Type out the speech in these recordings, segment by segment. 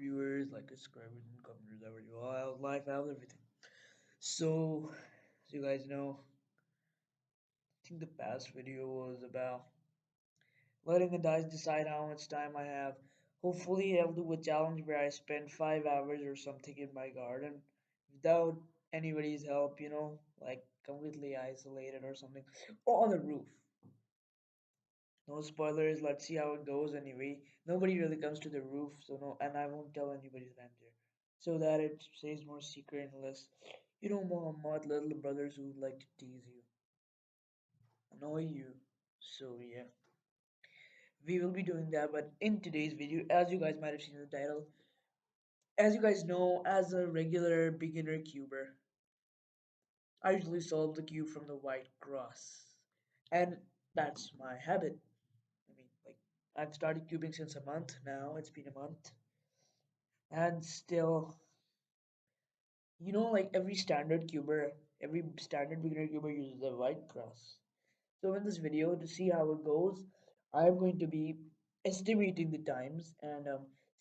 viewers, like subscribers and commenters, ever you all out life, out everything. So, as you guys know, I think the past video was about letting the dice decide how much time I have. Hopefully, I'll do a challenge where I spend 5 hours or something in my garden without anybody's help, like completely isolated or something, or on the roof. No spoilers, let's see how it goes anyway. Nobody really comes to the roof, so no, and I won't tell anybody that I'm there. So that it stays more secret and less, more mud little brothers who like to tease you, annoy you. So yeah, we will be doing that, but in today's video, as you guys might have seen in the title, as you guys know, as a regular beginner cuber, I usually solve the cube from the white cross. And that's my habit. I mean, like, I've started cubing since a month now, it's been a month. And still, like every standard beginner cuber uses a white cross. So in this video, to see how it goes, I'm going to be estimating the times and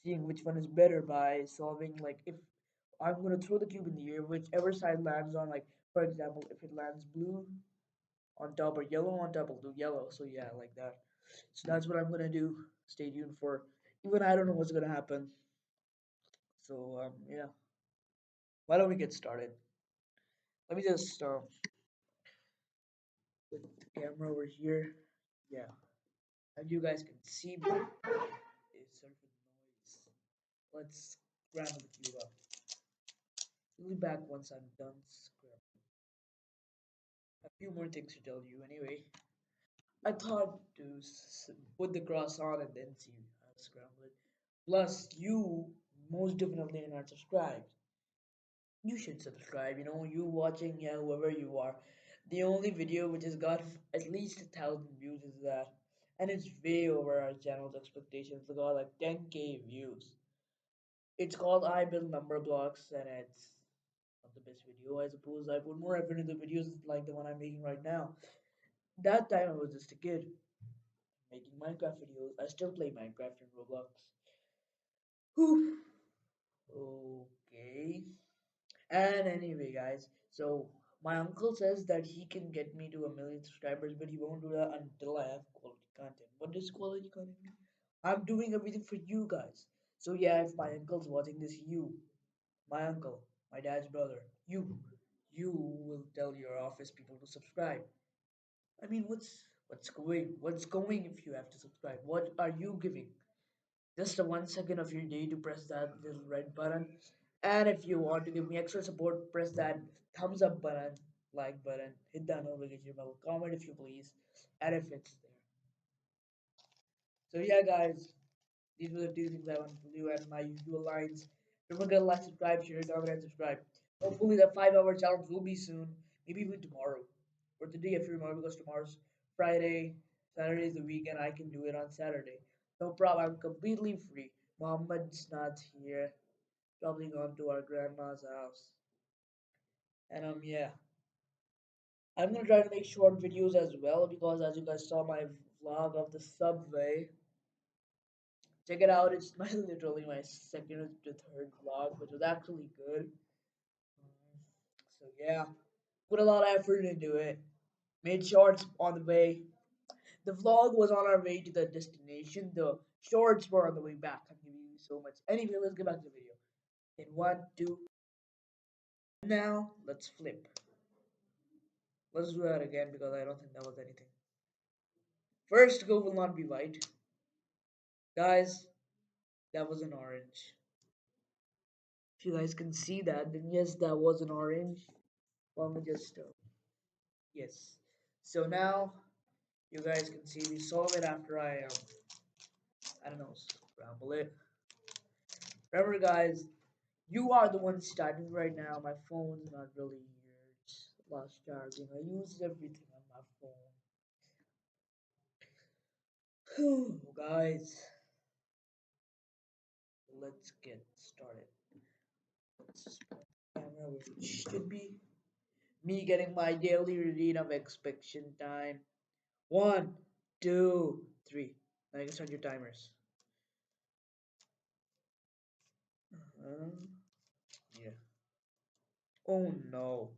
seeing which one is better by solving, like, if I'm going to throw the cube in the air, whichever side lands on, like, for example, if it lands blue on top or yellow on top, I'll do yellow. So yeah, like that. So that's what I'm going to do. Stay tuned for, even I don't know what's going to happen. So yeah, why don't we get started? Let me just put the camera over here. Yeah, and you guys can see me. It's sort of a noise. Let's scramble the cube up. We'll be back once I'm done scrambling. A few more things to tell you anyway. I thought to put the cross on and then see how to scramble it. Plus, you most definitely are not subscribed. You should subscribe. You watching, yeah, whoever you are. The only video which has got at least 1,000 views is that, and it's way over our channel's expectations. It got like 10K views. It's called I Build Number Blocks, and it's not the best video, I suppose. I put more effort into videos like the one I'm making right now. That time I was just a kid making Minecraft videos. I still play Minecraft and Roblox. Whew. Okay. And anyway, guys, so my uncle says that he can get me to 1 million subscribers, but he won't do that until I have quality content. What does quality content mean? I'm doing everything for you guys. So yeah, if my uncle's watching this, my uncle, my dad's brother, you will tell your office people to subscribe. I mean, what's going if you have to subscribe? What are you giving? Just a 1 second of your day to press that little red button. And if you want to give me extra support, press that thumbs up button, like button, hit that notification bell, comment if you please, and if it's there. So yeah, guys, these were the two things I wanted to do and my usual lines. Remember to like, subscribe, share, comment, and subscribe. Hopefully the 5 hour challenge will be soon, maybe even tomorrow. Or today if you remember, because tomorrow's Friday, Saturday is the weekend, I can do it on Saturday. No problem, I'm completely free. Mohammed's not here. Probably gone to our grandma's house. And yeah. I'm gonna try to make short videos as well because as you guys saw my vlog of the subway. Check it out. It's my literally my second to third vlog, which was actually good. So yeah, put a lot of effort into it. Made shorts on the way. The vlog was on our way to the destination. The shorts were on the way back. I'm giving you so much. Anyway, let's get back to the video. In one, two. Now let's flip. Let's do that again because I don't think that was anything. First go will not be white. Guys, that was an orange. If you guys can see that, then yes, that was an orange. Let me just yes. So now you guys can see we solve it after I don't know, scramble it. Remember, guys, you are the one starting right now. My phone's not really here. It's lost charging. I use everything on my phone. Guys, let's get started. Let's put the camera where it should be. Me getting my daily routine of inspection time. One, two, three. Now you can start your timers. Yeah. Oh no.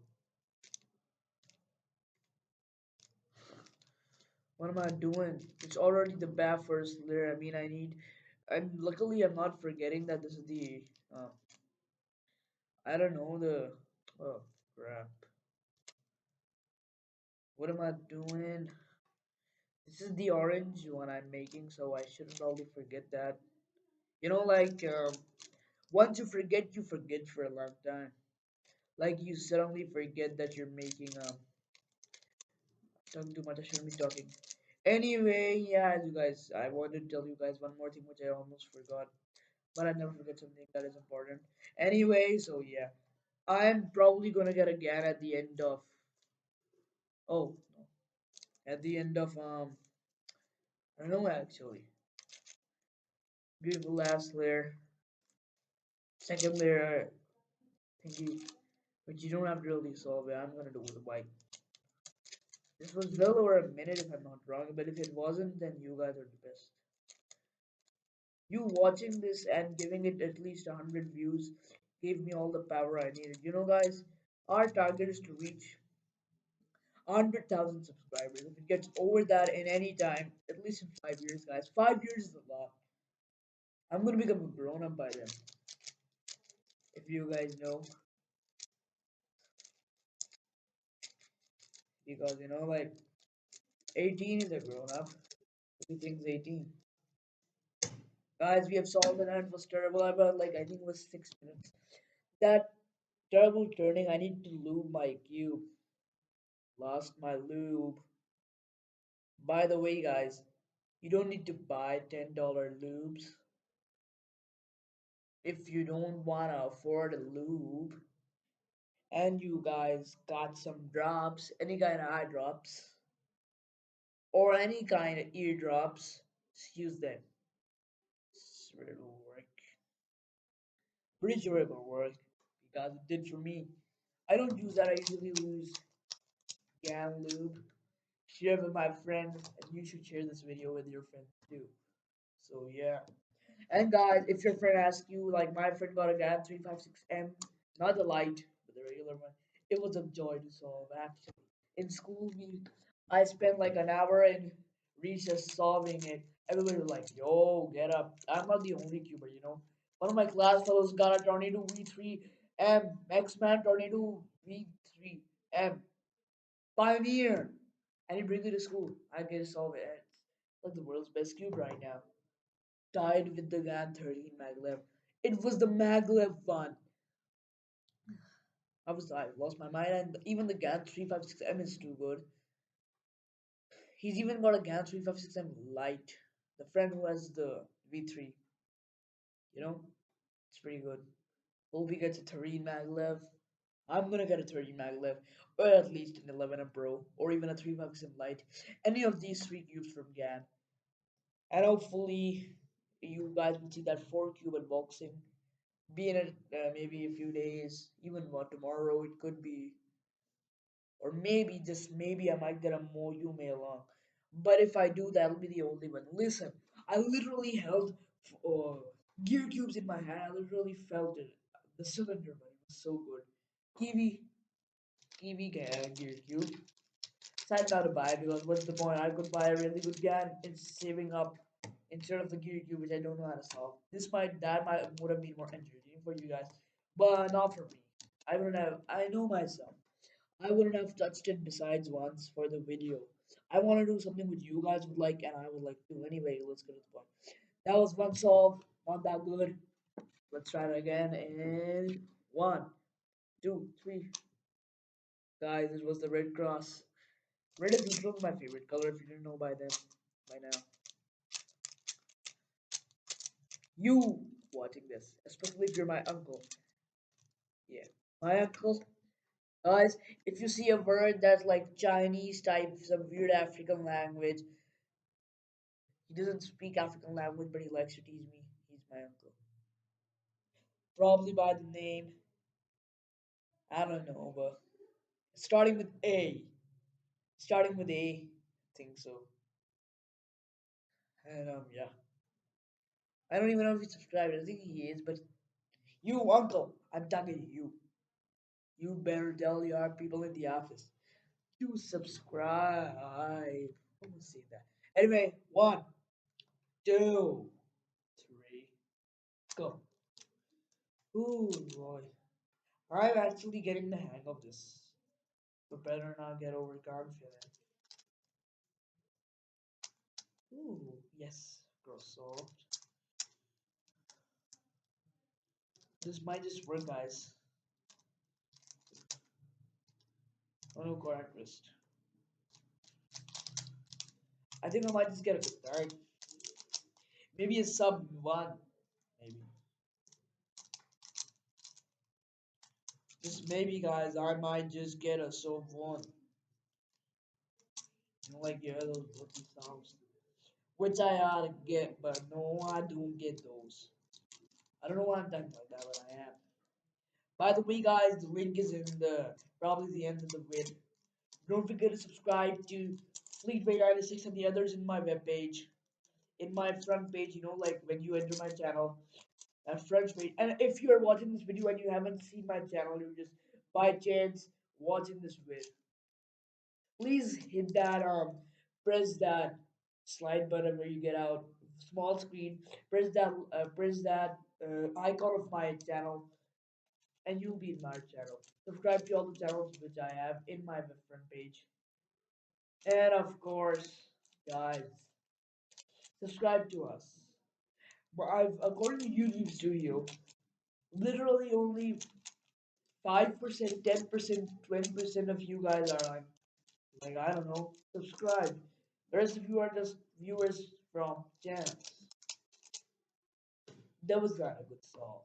What am I doing? It's already the bad first layer. I mean, I need. And luckily, I'm not forgetting that this is the. I don't know the. Oh crap! What am I doing? This is the orange one I'm making, so I shouldn't probably forget that. You know, like once you forget for a long time. Like you suddenly forget that you're making talking too much. I shouldn't be talking. Anyway, yeah, you guys, I wanted to tell you guys one more thing which I almost forgot, but I never forget something that is important. Anyway, so yeah, I'm probably gonna get a GAN at the end of. Oh no, at the end of I don't know actually. Beautiful last layer, second layer thingy, but you don't have to really solve it. I'm gonna do it with white. This was well over a minute if I'm not wrong, but if it wasn't, then you guys are the best. You watching this and giving it at least 100 views gave me all the power I needed. You know, guys, our target is to reach 100,000 subscribers. If it gets over that in any time, at least in 5 years, guys, 5 years is a lot. I'm gonna become a grown up by then. If you guys know, because you know, like 18 is a grown up. Who thinks 18? Guys, we have solved it and it was terrible. About like I think it was 6 minutes. That terrible turning. I need to lube my cube. Lost my lube. By the way, guys, you don't need to buy $10 lubes if you don't want to afford a lube and you guys got some drops, any kind of eye drops or any kind of ear drops, just use them. Swear it'll work. Pretty sure it will work because it did for me. I don't use that. I usually use Gan Lube. Share with my friends, and you should share this video with your friends too. So yeah. And guys, if your friend asks you, like my friend got a GAN 356M, not the light, but the regular one, it was a joy to solve actually. In school, I spent like an hour in recess solving it. Everybody was like, yo, get up. I'm not the only cuber, you know. One of my class fellows got a Tornado V3M, X-Man Tornado V3M, Pioneer. And he brings it to school. I get to solve it. It's like the world's best cube right now tied with the GAN 13 maglev. It was the maglev one. I lost my mind, and even the GAN 356M is too good. He's even got a GAN 356M Lite. The friend who has the V3, you know, it's pretty good. Hope he gets a 13 maglev. I'm gonna get a 13 maglev, or at least an 11M Pro, or even a 356M Lite. Any of these three cubes from GAN, and hopefully you guys will see that 4 cube unboxing be in it maybe a few days, even what tomorrow it could be, or maybe just maybe I might get a more you may along. But if I do, that'll be the only one. Listen, I literally held uh, gear cubes in my hand. I literally felt it. The cylinder, but it was so good. Kiwi, gear cube. Decided not to buy it because what's the point? I could buy a really good gun and saving up instead of the gear cube, which I don't know how to solve. That might would have been more entertaining for you guys, but not for me. I wouldn't have. I know myself. I wouldn't have touched it besides once for the video. I want to do something which you guys would like, and I would like to. Anyway, let's get to the point. That was one solve. Not that good. Let's try it again. And one, two, three. Guys, it was the red cross. Red is literally my favorite color. If you didn't know by now. You watching this, especially if you're my uncle. Yeah, my uncle. Guys, if you see a word that's like Chinese type, some weird African language, he doesn't speak African language, but he likes to tease me. He's my uncle. Probably by the name. I don't know, but starting with A. Starting with A. I think so. And yeah. I don't even know if he's subscribed. I think he is, but You uncle, I'm talking to you. You better tell your people in the office to subscribe. I won't say that. Anyway, one, two, three, go. Ooh, boy. I'm actually getting the hang of this. But better not get overconfident. Ooh, yes, grow soft. This might just work, guys. Oh no, correct wrist. I think I might just get a good start. Maybe a sub one. Maybe. Just maybe, guys, I might just get a sub one. You know, like, yeah, those bookie sounds. Which I ought to get, but no, I don't get those. I don't know why I'm talking like that, but I am. By the way, guys, the link is in the probably the end of the video. Don't forget to subscribe to Fleetway 96 and the others in my webpage. In my front page, you know, like when you enter my channel, that front page. And if you are watching this video and you haven't seen my channel, you're just by chance watching this video, please hit that press that slide button where you get out small screen. Press that icon of my channel, and you'll be in my channel. Subscribe to all the channels which I have in my front page, and of course, guys, subscribe to us. But I've according to YouTube Studio, literally only 5%, 10%, 20% of you guys are like I don't know, subscribe. The rest of you are just viewers from chance. That was not a good song.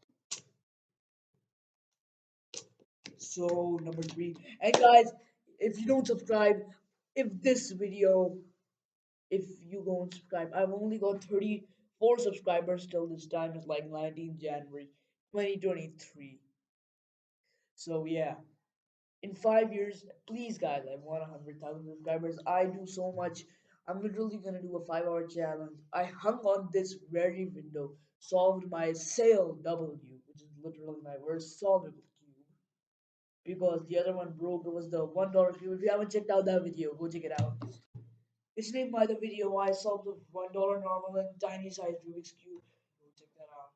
So number three, and guys, if you don't subscribe, if this video, if you go and subscribe, I've only got 34 subscribers till this time. It's like 19th January 2023. So yeah. In 5 years, please guys, I want 100,000 subscribers. I do so much. I'm literally gonna do a 5 hour challenge. I hung on this very window, solved my sale W, which is literally my worst solvable cube. Because the other one broke. It was the $1 cube. If you haven't checked out that video, go check it out. It's named by the video why I solved the $1 normal and tiny size Rubik's cube. Go check that out.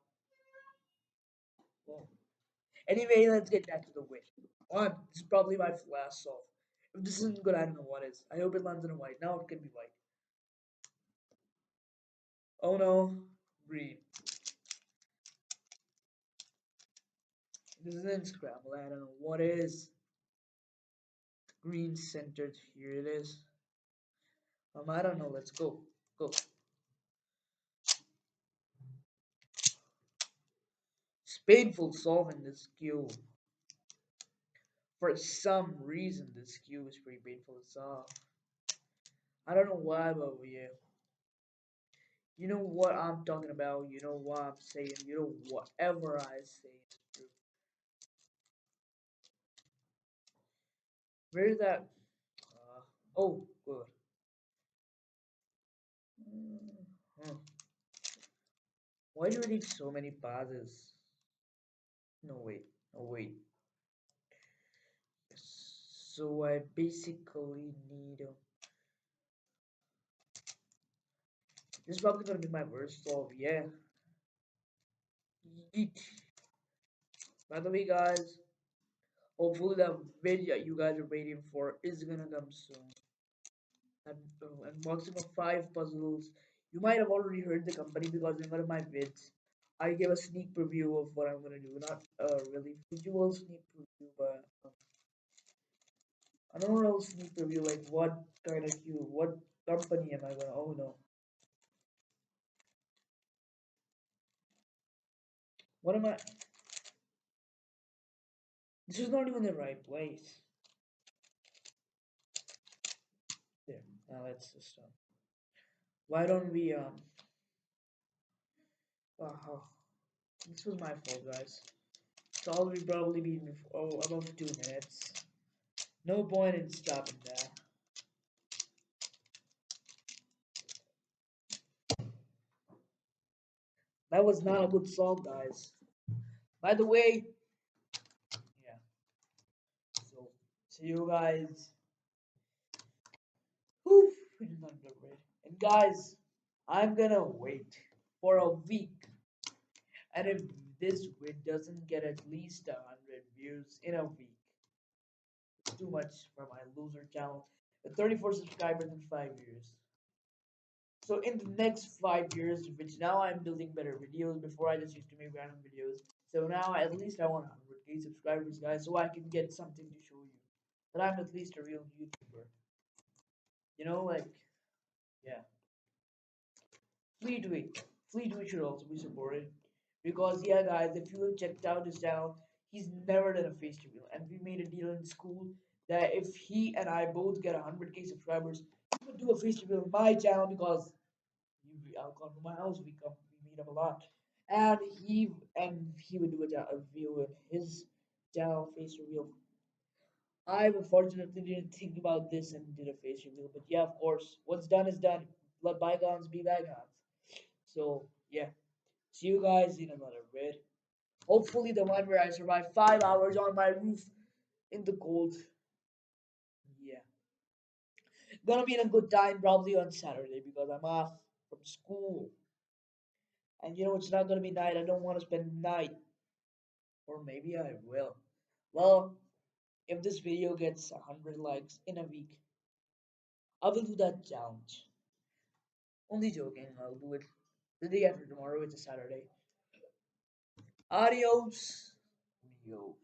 Well, anyway, let's get back to the win. One, this is probably my last solve. If this isn't good, I don't know what is. I hope it lands in a white. Now it can be white. Oh no, green. This isn't scramble. I don't know what is. Green centered. Here it is. I don't know. Let's go. Go. It's painful solving this cube. For some reason, this cube is pretty painful to solve. I don't know why, but yeah. You know what I'm talking about. You know what I'm saying. You know whatever I say is true. Where's that? Oh, good. Huh. Why do you need so many pauses? No, wait. No, wait. So I basically need. This is probably gonna be my worst solve. Yeah. Yeet. By the way, guys, hopefully the video you guys are waiting for is gonna come soon. Unboxing of 5 puzzles. You might have already heard the company because in one of my vids, I gave a sneak preview of what I'm gonna do. Not a really visual sneak preview, but an overall sneak preview. Like what kind of cube, what company am I gonna? Oh no, what am I? This is not even the right place. There. Now let's just. Why don't we Oh, this was my fault, guys. It's already probably been above 2 minutes. No point in stopping that. That was not a good song, guys. By the way, yeah. So see you guys. Whew, we did not get rid. And guys, I'm gonna wait for a week, and if this vid doesn't get at least 100 views in a week, it's too much for my loser channel with 34 subscribers in 5 years. So in the next 5 years, which now I'm building better videos. Before I just used to make random videos. So now at least I want 100K subscribers, guys, so I can get something to show you that I'm at least a real YouTuber. Like, yeah. Fleetway. Fleetway should also be supported. Because, yeah, guys, if you have checked out his channel, he's never done a face reveal. And we made a deal in school that if he and I both get 100K subscribers, he would do a face reveal on my channel because I'll come to my house, we meet up a lot. And he would do a review in his channel face reveal. I unfortunately didn't think about this and did a face reveal, but yeah, of course, what's done is done. Let bygones be bygones. So yeah, see you guys in another vid. Hopefully the one where I survive 5 hours on my roof in the cold. Yeah, gonna be in a good time probably on Saturday because I'm off from school. And it's not gonna be night. I don't want to spend the night, or maybe I will. Well, if this video gets 100 likes in a week, I will do that challenge. Only joking. I'll do it the day after tomorrow. It's a Saturday. Adios. Yo.